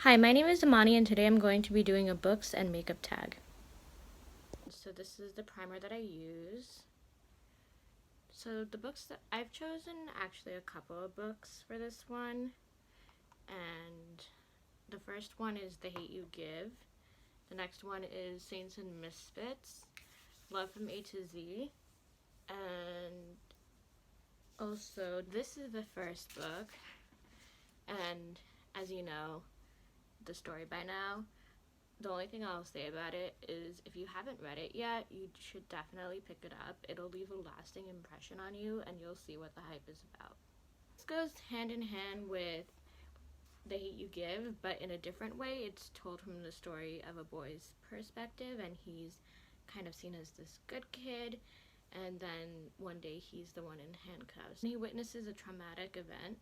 Hi, my name is Amani and today I'm going to be doing a books and makeup tag. So this is the primer that I use. So the books that I've chosen, actually a couple of books for this one. And the first one is The Hate You Give. The next one is Saints and Misfits, Love from A to Z. And also this is the first book. And as you know the story by now, the only thing I'll say about it is if you haven't read it yet, you should definitely pick it up. It'll leave a lasting impression on you and you'll see what the hype is about. This goes hand in hand with The Hate You Give, but in a different way. It's told from the story of a boy's perspective, and he's kind of seen as this good kid, and then one day he's the one in handcuffs. He witnesses a traumatic event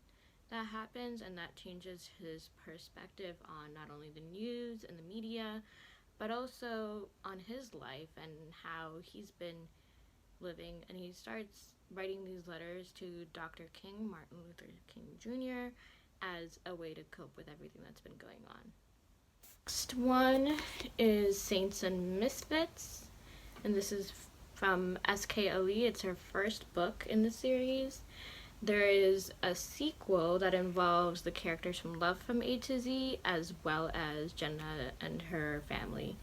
that happens, and that changes his perspective on not only the news and the media, but also on his life and how he's been living. And he starts writing these letters to Dr. King, Martin Luther King Jr., as a way to cope with everything that's been going on. Next one is Saints and Misfits, and this is from S.K. Ali. It's her first book in the series. There is a sequel that involves the characters from Love from A to Z, as well as Jenna and her family.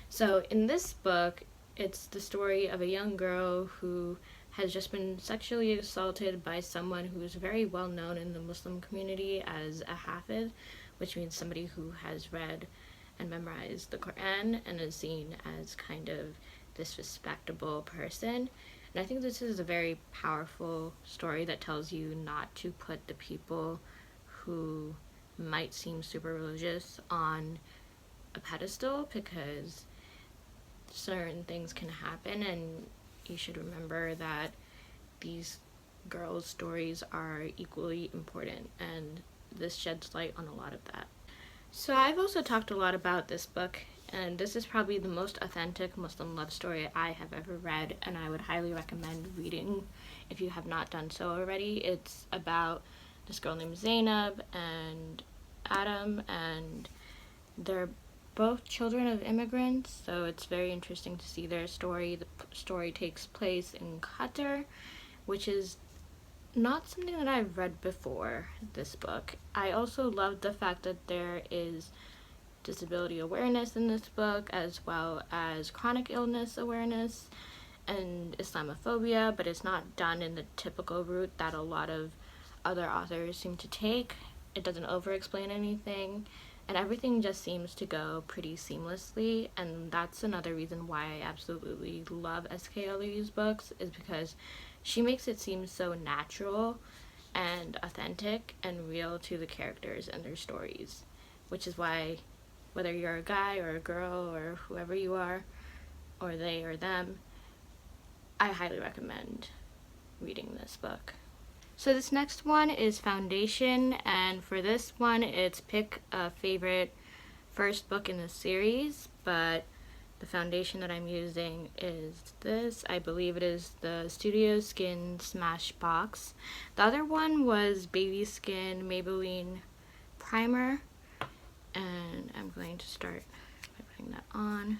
So in this book, it's the story of a young girl who has just been sexually assaulted by someone who is very well known in the Muslim community as a Hafiz, which means somebody who has read and memorized the Quran and is seen as kind of this respectable person. And I think this is a very powerful story that tells you not to put the people who might seem super religious on a pedestal, because certain things can happen, and you should remember that these girls' stories are equally important, and this sheds light on a lot of that. So I've also talked a lot about this book, and this is probably the most authentic Muslim love story I have ever read, and I would highly recommend reading if you have not done so already. It's about this girl named Zainab and Adam, and they're both children of immigrants, so it's very interesting to see their story. The story takes place in Qatar, which is not something that I've read before this book. I also love the fact that there is disability awareness in this book, as well as chronic illness awareness and Islamophobia, but it's not done in the typical route that a lot of other authors seem to take. It doesn't over-explain anything, and everything just seems to go pretty seamlessly, and that's another reason why I absolutely love S.K. Ali's books, is because she makes it seem so natural and authentic and real to the characters and their stories, which is why whether you're a guy or a girl or whoever you are, or they or them, I highly recommend reading this book. So this next one is Foundation, and for this one it's pick a favorite first book in the series, but the foundation that I'm using is this. I believe it is the Studio Skin Smashbox. The other one was Baby Skin Maybelline Primer, and I'm going to start by putting that on.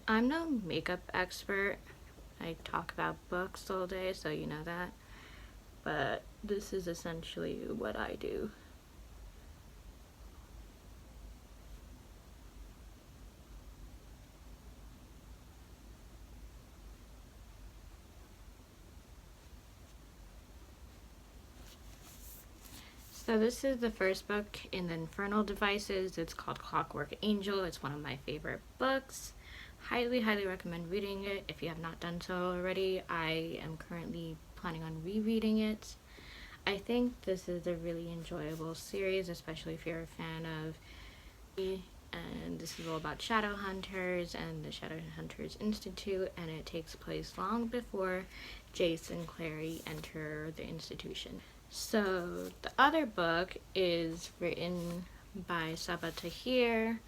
I'm no makeup expert. I talk about books all day, so you know that. But this is essentially what I do. So this is the first book in the Infernal Devices. It's called Clockwork Angel. It's one of my favorite books. Highly, highly recommend reading it if you have not done so already. I am currently planning on rereading it. I think this is a really enjoyable series, especially if you're a fan of me. And this is all about shadow hunters and the Shadow Hunters Institute, and it takes place long before Jace and Clary enter the institution. So the other book is written by Sabaa Tahir,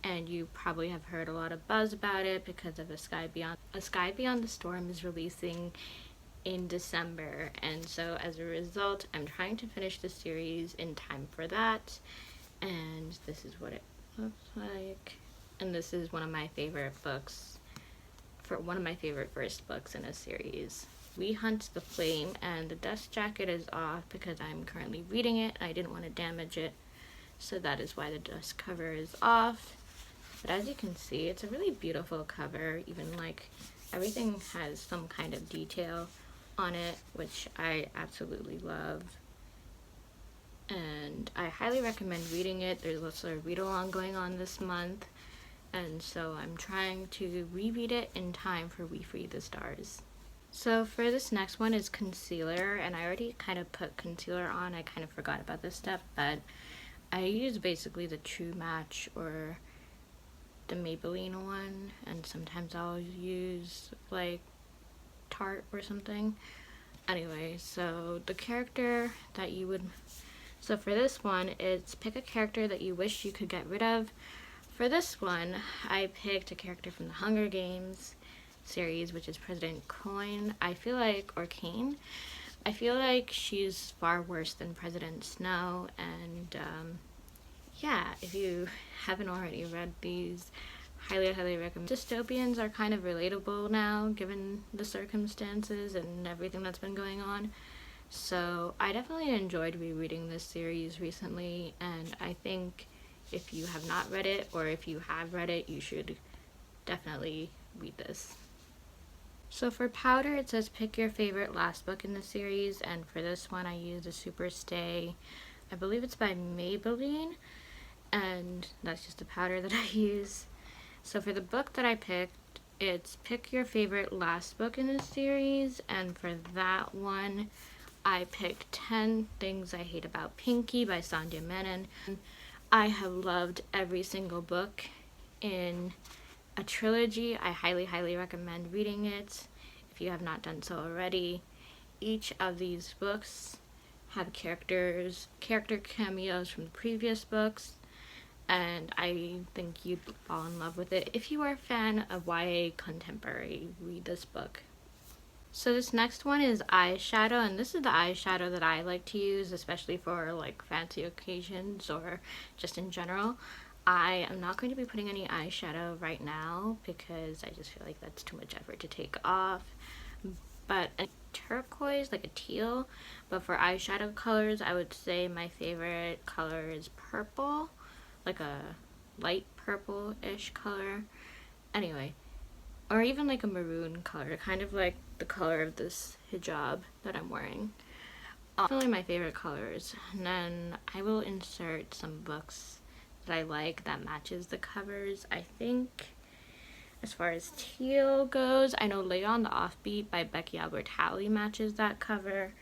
and you probably have heard a lot of buzz about it because of A Sky Beyond the Storm is releasing in December, and so as a result I'm trying to finish the series in time for that. and this is what it looks like. And this is one of my favorite books, for one of my favorite first books in a series. We Hunt the Flame, and the dust jacket is off because I'm currently reading it. I didn't want to damage it, so that is why the dust cover is off. But as you can see, it's a really beautiful cover. Even like everything has some kind of detail on it, which I absolutely love. And I highly recommend reading it. There's also a read along going on this month, and so I'm trying to reread it in time for We Free the Stars. So for this next one is concealer, and I already kind of put concealer on. I kind of forgot about this step, but I use basically the True Match or the Maybelline one, and sometimes I'll use like Tarte or something. Anyway, so the character that you would, so for this one, it's pick a character that you wish you could get rid of. For this one, I picked a character from the Hunger Games series, which is President Coin. I feel like, or Kane. I feel like she's far worse than President Snow, and yeah, if you haven't already read these, highly recommend. Dystopians are kind of relatable now, given the circumstances and everything that's been going on. So I definitely enjoyed rereading this series recently, and I think if you have not read it, or if you have read it, you should definitely read this. So for powder, it says pick your favorite last book in the series, and for this one I used a Super Stay. I believe it's by Maybelline, and that's just a powder that I use. So for the book that I picked, it's pick your favorite last book in the series, and for that one I picked 10 Things I Hate About Pinky by Sandhya Menon. I have loved every single book in a trilogy. I highly recommend reading it if you have not done so already. Each of these books have character cameos from the previous books, and I think you'd fall in love with it. If you are a fan of YA contemporary, read this book. So this next one is eyeshadow, and this is the eyeshadow that I like to use, especially for like fancy occasions or just in general. I am not going to be putting any eyeshadow right now because I just feel like that's too much effort to take off. But a turquoise, like a teal, but for eyeshadow colors, I would say my favorite color is purple, like a light purple-ish color. Anyway, or even like a maroon color, kind of like the color of this hijab that I'm wearing. Definitely my favorite colors. And then I will insert some books that I like that matches the covers. I think as far as teal goes, I know Lay on the Offbeat by Becky Albertalli matches that cover.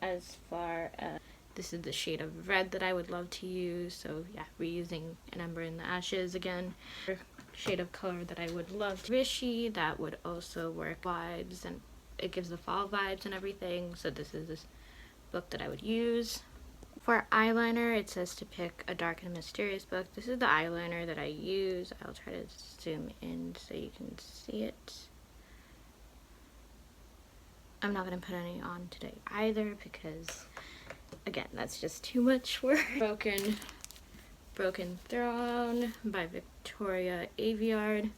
As far as this is the shade of red that I would love to use, so yeah, reusing An Ember in the Ashes again. Shade of color that I would love to Rishi, that would also work vibes, and it gives the fall vibes and everything, so this is this book that I would use. For eyeliner, it says to pick a dark and mysterious book. This is the eyeliner that I use. I'll try to zoom in so you can see it. I'm not going to put any on today either because, again, that's just too much work. Broken Throne by Victoria Aveyard.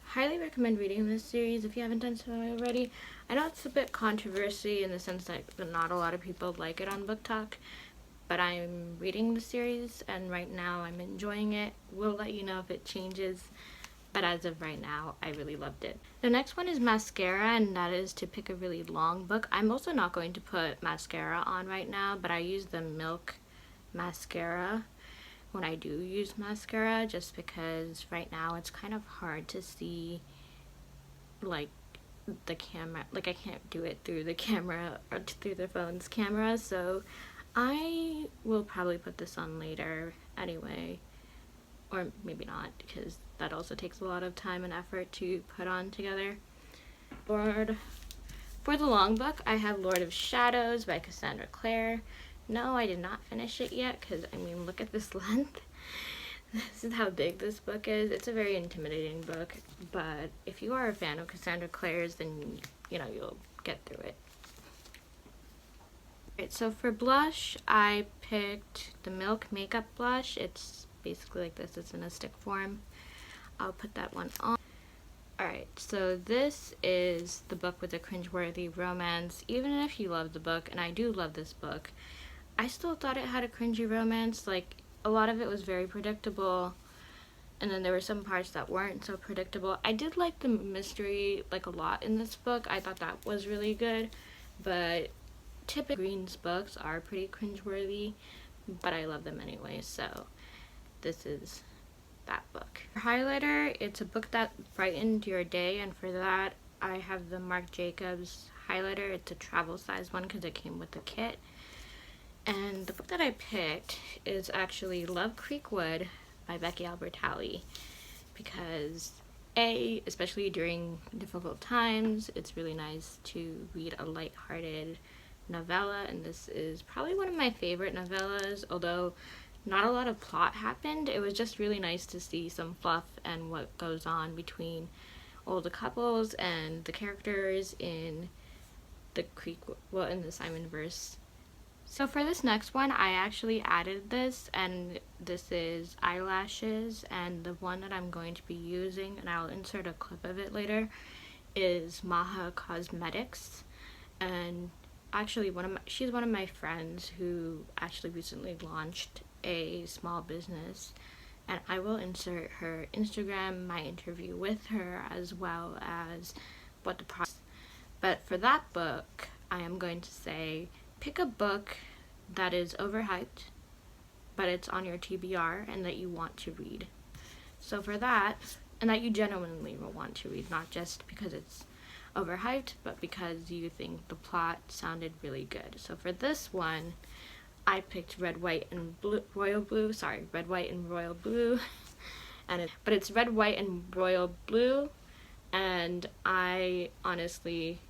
Highly recommend reading this series if you haven't done so already. I know it's a bit controversy in the sense that not a lot of people like it on Book Talk, but I'm reading the series and right now I'm enjoying it. We'll let you know if it changes, but as of right now, I really loved it. The next one is mascara, and that is to pick a really long book. I'm also not going to put mascara on right now, but I use the Milk mascara when I do use mascara, just because right now it's kind of hard to see like the camera, like I can't do it through the camera or through the phone's camera, so I will probably put this on later anyway, or maybe not, because that also takes a lot of time and effort to put on together. For the long book, I have Lord of Shadows by Cassandra Clare. No, I did not finish it yet, because I mean, look at this length. This is how big this book is. It's a very intimidating book, but if you are a fan of Cassandra Clare's, then you know you'll get through it. Alright, so for blush, I picked the Milk Makeup Blush. It's basically like this. It's in a stick form. I'll put that one on. Alright, so this is the book with the cringeworthy romance. Even if you love the book, and I do love this book, I still thought it had a cringy romance. Like, a lot of it was very predictable, and then there were some parts that weren't so predictable. I did like the mystery like a lot in this book. I thought that was really good, but typically Green's books are pretty cringeworthy, but I love them anyway, so this is that book. For highlighter, it's a book that brightened your day, and for that I have the Marc Jacobs highlighter. It's a travel size one because it came with the kit. And the book that I picked is actually Love Creek Wood by Becky Albertalli, because especially during difficult times, it's really nice to read a lighthearted novella, and this is probably one of my favorite novellas. Although not a lot of plot happened, it was just really nice to see some fluff and what goes on between all the couples and the characters in the in the Simon verse. So for this next one, I actually added this, and this is Eyelashes, and the one that I'm going to be using, and I'll insert a clip of it later, is Maha Cosmetics. And actually she's one of my friends who actually recently launched a small business, and I will insert her Instagram, my interview with her, as well as what the process. But for that book, I am going to say, pick a book that is overhyped, but it's on your TBR and that you want to read. So for that, and that you genuinely will want to read, not just because it's overhyped, but because you think the plot sounded really good. So for this one, I picked Red, White, and Royal Blue. Sorry, Red, White, and Royal Blue. But it's Red, White, and Royal Blue, and I honestly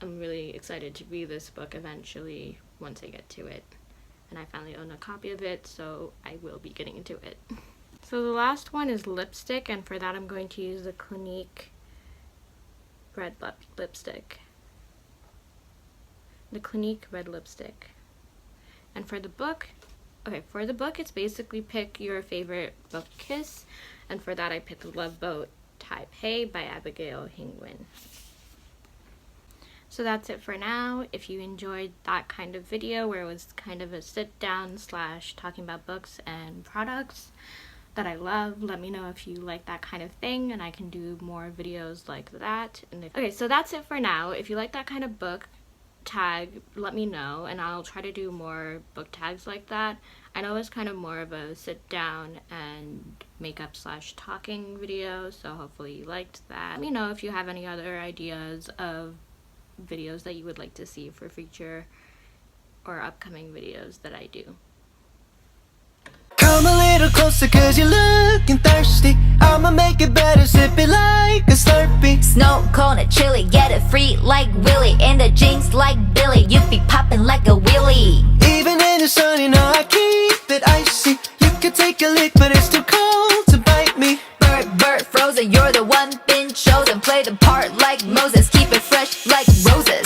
am really excited to read this book eventually once I get to it. And I finally own a copy of it, so I will be getting into it. So the last one is lipstick, and for that I'm going to use the Clinique red lipstick. The Clinique red lipstick. And for the book, it's basically pick your favorite book kiss, and for that I picked Love Boat Taipei by Abigail Hingwin. So that's it for now. If you enjoyed that kind of video where it was kind of a sit down / talking about books and products that I love, let me know if you like that kind of thing, and I can do more videos like that. Okay, so that's it for now. If you like that kind of book tag, let me know, and I'll try to do more book tags like that. I know it's kind of more of a sit down and makeup / talking video, so hopefully you liked that. Let me know if you have any other ideas of videos that you would like to see for future or upcoming videos that I do. Come a little closer cause you're looking thirsty. I'ma make it better, sip it like a Slurpee. Snow cone and chili, get it free like Willy. In the jeans like Billy, you be popping like a wheelie. Even in the sun, you know I keep it icy. You could take a lick but it's too cold to bite me. Bird, frozen, you're the one been chosen. Play the part like Moses, keep it fresh like roses.